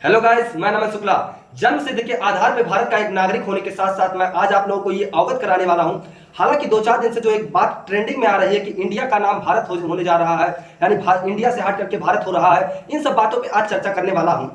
Hello guys, मैं नमन शुक्ला। जन्म सिद्ध के आधार पर भारत का एक नागरिक होने के साथ साथ मैं आज आप लोगों को ये अवगत कराने वाला हूं। हालांकि 2-4 दिन से जो एक बात ट्रेंडिंग में आ रही है कि इंडिया का नाम भारत होने जा रहा है, यानी इंडिया से हट करके भारत हो रहा है, इन सब बातों पे आज चर्चा करने वाला हूं।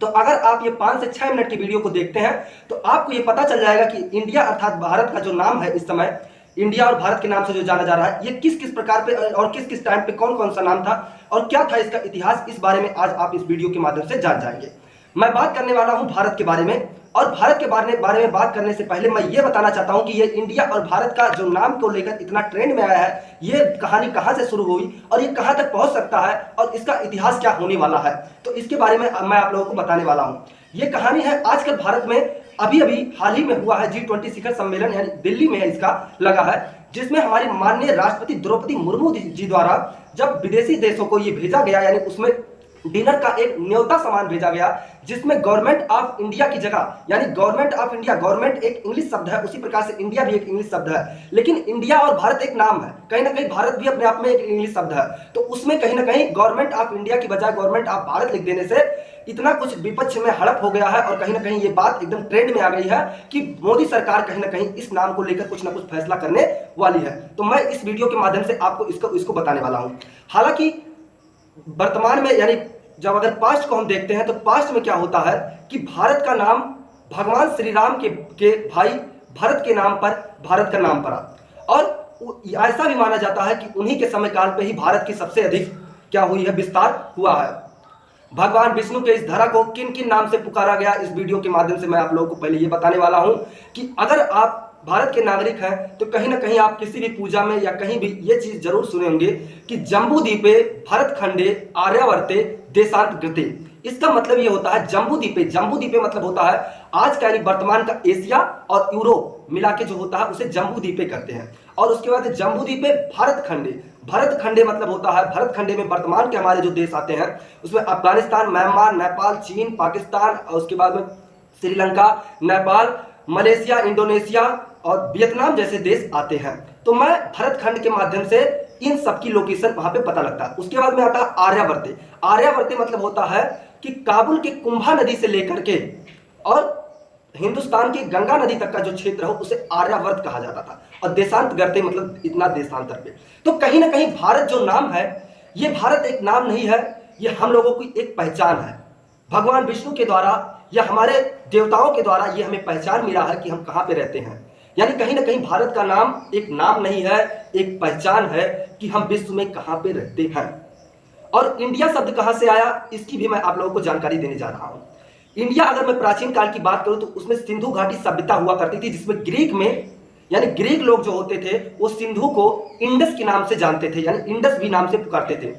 तो अगर आप ये 5 से 6 मिनट की वीडियो को देखते हैं तो आपको ये पता चल जाएगा कि इंडिया अर्थात भारत का जो नाम है इस समय इंडिया और भारत के नाम से जो जाना जा रहा है, ये किस किस प्रकार पे और किस किस टाइम पे कौन कौन सा नाम था और क्या था इसका इतिहास, इस बारे में आज आप इस वीडियो के माध्यम से जान जाएंगे। मैं बात करने वाला हूं भारत के बारे में, और भारत के बारे में बात करने से पहले मैं ये बताना चाहता हूं कि ये इंडिया और भारत का जो नाम को लेकर इतना ट्रेंड में आया है, ये कहानी कहां से शुरू हुई और ये कहां तक पहुंच सकता है और इसका इतिहास क्या होने वाला है, तो इसके बारे में मैं आप लोगों को बताने वाला हूं। ये कहानी है आजकल भारत में अभी हाल ही में हुआ है G20 शिखर सम्मेलन, यानी दिल्ली में इसका लगा है, जिसमें हमारी माननीय राष्ट्रपति द्रौपदी मुर्मू जी द्वारा जब विदेशी देशों को ये भेजा गया, यानी उसमें डिनर का एक न्योता सामान भेजा गया, जिसमें गवर्नमेंट ऑफ इंडिया की जगह, यानी गवर्नमेंट ऑफ इंडिया, गवर्नमेंट एक इंग्लिश शब्द है, उसी प्रकार से इंडिया भी एक इंग्लिश शब्द है, लेकिन इंडिया और भारत एक नाम है, कहीं ना कहीं भारत भी अपने आप में एक इंग्लिश शब्द है, तो उसमें कहीं ना कहीं गवर्नमेंट ऑफ इंडिया की बजाय गवर्नमेंट ऑफ भारत लिख देने से इतना कुछ विपक्ष में हड़प हो गया है और कहीं ना कहीं ये बात एकदम ट्रेंड में आ गई है कि मोदी सरकार कहीं ना कहीं इस नाम को लेकर कुछ ना कुछ फैसला करने वाली है। तो मैं इस वीडियो के माध्यम से आपको इसको बताने वाला हूं। हालांकि वर्तमान में, यानी जब अगर पास्ट को हम देखते हैं तो पास्ट में क्या होता है कि भारत का नाम भगवान श्री राम के भाई भरत के नाम पर भारत का नाम पड़ा, और ऐसा भी माना जाता है कि उन्हीं के समय काल पे ही भारत की सबसे अधिक क्या हुई है, विस्तार हुआ है। भगवान विष्णु के इस धरा को किन किन नाम से पुकारा गया, इस वीडियो के माध्यम से मैं आप लोगों को पहले ये बताने वाला हूं कि अगर आप भारत के नागरिक हैं तो कहीं ना कहीं आप किसी भी पूजा में या कहीं भी ये चीज जरूर सुने होंगे कि जम्बूद्वीपे भरत खंडे आर्यावर्ते देशांतकृते। इसका मतलब ये होता है जम्बूद्वीपे, जम्बूद्वीपे मतलब होता है आज का, यानी वर्तमान का एशिया और यूरोप मिला के जो होता है उसे जम्बूद्वीपे कहते हैं। और उसके बाद जम्बूद्वीपे भारत खंडे, भरत खंडे मतलब होता है, भरत खंडे में वर्तमान के हमारे जो देश आते हैं उसमें अफगानिस्तान, म्यांमार, नेपाल, चीन, पाकिस्तान, और उसके बाद में श्रीलंका, नेपाल, मलेशिया, इंडोनेशिया और वियतनाम जैसे देश आते हैं। तो मैं भरत खंड के माध्यम से इन सबकी लोकेशन वहां पे पता लगता है। उसके बाद में आता है आर्यावर्ते। आर्यावर्ते मतलब होता है कि काबुल के कुंभा नदी से लेकर के और हिंदुस्तान की गंगा नदी तक का जो क्षेत्र है उसे आर्यावर्त कहा जाता था, और देशांतरगर्ते मतलब इतना देशांतर पे। तो कहीं ना कहीं भारत जो नाम है, ये भारत एक नाम नहीं है, ये हम लोगों की एक पहचान है। भगवान विष्णु के द्वारा या हमारे देवताओं के द्वारा ये हमें पहचान मिला है कि हम कहां पे रहते हैं, यानी कहीं ना कहीं भारत का नाम एक नाम नहीं है, एक पहचान है कि हम विश्व में कहां पे रहते हैं। और इंडिया शब्द कहां से आया, इसकी भी मैं आप लोगों को जानकारी देने जा रहा हूं। इंडिया, अगर मैं प्राचीन काल की बात करूं तो उसमें सिंधु घाटी सभ्यता हुआ करती थी, जिसमें ग्रीक में, यानी ग्रीक लोग जो होते थे वो सिंधु को इंडस के नाम से जानते थे, यानी इंडस भी नाम से पुकारते थे।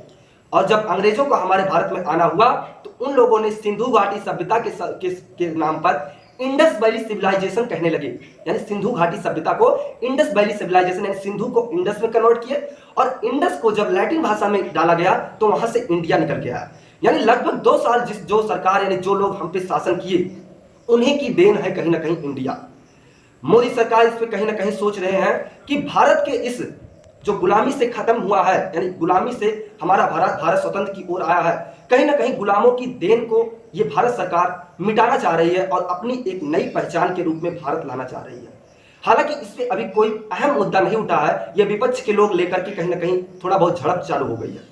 और जब अंग्रेजों को हमारे भारत में आना हुआ तो उन लोगों ने सिंधु घाटी सभ्यता के नाम पर इंडस वैली सिविलाइजेशन कहने लगे, यानी सिंधु घाटी सभ्यता को इंडस वैली सिविलाइजेशन, यानी सिंधु को इंडस में कन्वर्ट किए, और इंडस को जब लैटिन भाषा में डाला गया तो वहां से इंडिया निकल के आया। यानी लगभग 2 साल जो सरकार, यानी जो लोग हम पे शासन किए, उन्हीं की देन है कहीं ना कहीं इंडिया। मोदी सरकार इस पे कहीं ना कहीं सोच रहे हैं कि भारत के इस जो गुलामी से खत्म हुआ है, यानी गुलामी से हमारा भारत स्वतंत्र की ओर आया है, कहीं ना कहीं गुलामों की देन को ये भारत सरकार मिटाना चाह रही है और अपनी एक नई पहचान के रूप में भारत लाना चाह रही है। हालांकि इस पे अभी कोई अहम मुद्दा नहीं उठा है, ये विपक्ष के लोग लेकर के कहीं ना कहीं थोड़ा बहुत झड़प चालू हो गई है।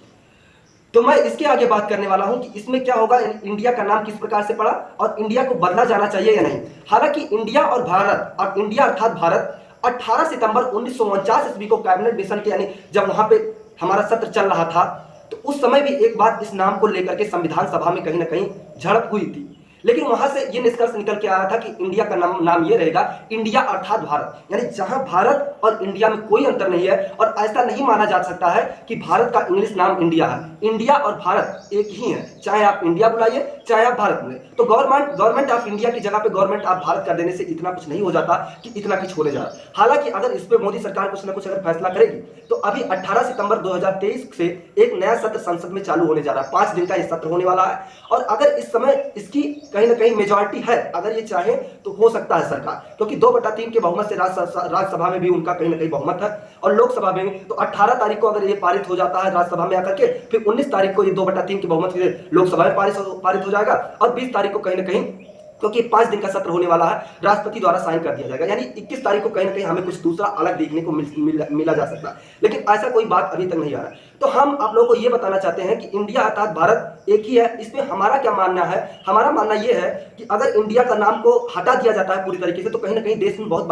तो मैं इसके आगे बात करने वाला हूं कि इसमें क्या होगा, इंडिया का नाम किस प्रकार से पड़ा और इंडिया को बदला जाना चाहिए या नहीं। हालांकि इंडिया और भारत, और इंडिया अर्थात भारत 18 सितंबर 1949 ईस्वी को कैबिनेट मिशन के, यानी जब वहां पे हमारा सत्र चल रहा था तो उस समय भी एक बात इस नाम को लेकर के संविधान सभा में कहीं ना कहीं झड़प हुई थी, लेकिन वहां से ये निष्कर्ष निकल के आया था कि इंडिया का नाम ये रहेगा इंडिया अर्थात भारत, यानी जहां भारत और इंडिया में कोई अंतर नहीं है, और ऐसा नहीं माना जा सकता है कि भारत का इंग्लिश नाम इंडिया है। इंडिया और भारत एक ही है, चाहे आप इंडिया बुलाइए चाहे आप भारत बुलाइए। तो गवर्नमेंट ऑफ इंडिया की जगह पे गवर्नमेंट ऑफ भारत कर देने से इतना कुछ नहीं हो जाता कि इतना कुछ होने जा रहा। हालांकि अगर इस पे मोदी सरकार कुछ ना कुछ अगर फैसला करेगी तो अभी 18 सितंबर 2023 से एक नया सत्र संसद में चालू होने जा रहा है, 5 दिन का ये सत्र होने वाला है, और अगर इस समय इसकी कहीं ना कहीं मेजॉरिटी है, अगर ये चाहे तो हो सकता है सरकार, क्योंकि 2/3 के बहुमत से राज्यसभा में भी उनका कहीं ना कहीं बहुमत है, और लोकसभा में तो 18 तारीख को अगर ये पारित हो जाता है राज्यसभा में आकर के, फिर 19 तारीख को ये 2/3 के बहुमत से लोकसभा में पारित हो जाएगा, और 20 तारीख को कहीं ना कहीं, क्योंकि 5 दिन का सत्र होने वाला है, राष्ट्रपति द्वारा साइन कर दिया जाएगा, यानी 21 तारीख को कहीं ना कहीं हमें कुछ दूसरा अलग देखने को मिला जा सकता है, लेकिन ऐसा कोई बात अभी तक नहीं आ रहा। तो हम आप लोगों को यह बताना चाहते हैं कि इंडिया अर्थात भारत एक ही है। इसमें हमारा क्या मानना है? हमारा मानना यह है कि अगर इंडिया का नाम को हटा दिया जाता है पूरी तरीके से, तो कहीं ना कहीं देश में बहुत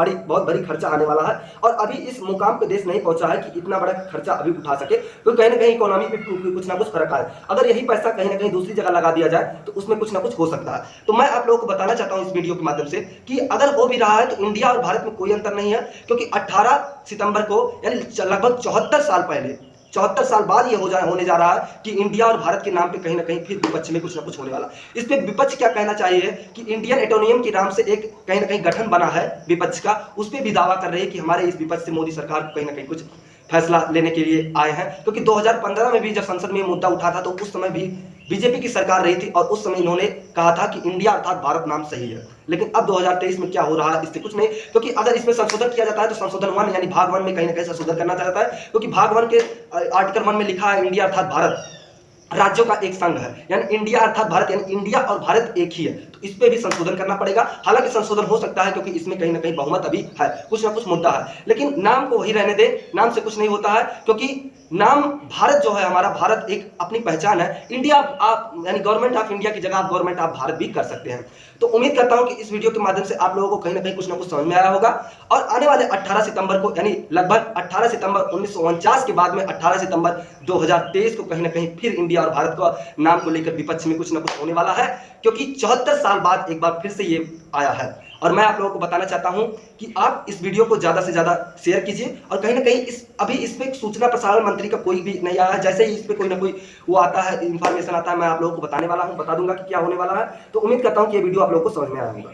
बड़ी खर्चा आने वाला है, और अभी इस मुकाम पे देश नहीं पहुंचा है कि इतना बड़ा खर्चा अभी उठा सके, तो कहीं ना कहीं इकोनॉमी पे कुछ ना कुछ फर्क आए। अगर यही पैसा कहीं ना कहीं दूसरी जगह लगा दिया जाए तो उसमें कुछ ना कुछ हो सकता है। तो मैं आप लोगों को बताना चाहता हूं इस वीडियो के माध्यम से कि अगर हो भी रहा है तो इंडिया और भारत में कोई अंतर नहीं है, क्योंकि 18 सितंबर को यानी लगभग 74 साल पहले, 74 साल बाद ये होने जा रहा है कि इंडिया और भारत के नाम पे कहीं ना कहीं फिर विपक्ष में कुछ ना कुछ होने वाला। इस पे विपक्ष क्या कहना चाहिए कि इंडियन एटोनियम के नाम से एक कहीं ना कहीं गठन बना है विपक्ष का, उस पे भी दावा कर रहे हैं कि हमारे इस विपक्ष से मोदी सरकार को कहीं ना कहीं कुछ फैसला लेने के लिए आए हैं, क्योंकि 2015 में भी जब संसद में मुद्दा उठा था तो उस समय भी बीजेपी की सरकार रही थी, और उस समय इन्होंने कहा था कि इंडिया अर्थात भारत नाम सही है। लेकिन अब 2023 में क्या हो रहा है, इससे कुछ नहीं, क्योंकि अगर इसमें संशोधन किया जाता है तो संशोधन 1 यानी भाग 1 में कहीं ना कहीं संशोधन करना चाहता है, क्योंकि भाग 1 के आर्टिकल 1 में लिखा है इंडिया अर्थात भारत राज्यों का एक संघ है, यानी इंडिया अर्थात भारत, यानी इंडिया और भारत एक ही है, तो इस पे भी संशोधन करना पड़ेगा। हालांकि संशोधन हो सकता है क्योंकि इसमें कहीं ना कहीं बहुमत अभी है, कुछ ना कुछ मुद्दा है, लेकिन नाम को वही रहने दे, नाम से कुछ नहीं होता है, क्योंकि नाम भारत जो है हमारा, भारत एक अपनी पहचान है। इंडिया आप यानी गवर्नमेंट ऑफ इंडिया की जगह आप गवर्नमेंट ऑफ भारत भी कर सकते हैं। तो उम्मीद करता हूं कि इस वीडियो के माध्यम से आप लोगों को कहीं ना कहीं कुछ समझ में आया होगा, और आने वाले 18 सितंबर को, यानी लगभग 18 सितंबर 1949 के बाद में 18 सितंबर 2023 को कहीं ना कहीं फिर इंडिया और भारत को नाम को लेकर विपक्ष में कुछ ना कुछ होने वाला है, क्योंकि 74 साल बाद एक बार फिर से ये आया है। और मैं आप लोगों को बताना चाहता हूं कि आप इस वीडियो को ज्यादा से ज्यादा शेयर कीजिए, और कहीं ना कहीं अभी इसमें सूचना प्रसारण मंत्री का कोई भी नहीं आया है, जैसे ही इस पे कोई ना कोई वो आता है, इंफॉर्मेशन आता है, मैं आप लोगों को बता दूंगा कि क्या होने वाला है। तो उम्मीद करता हूं कि ये वीडियो आप लोगों को समझ में आया होगा।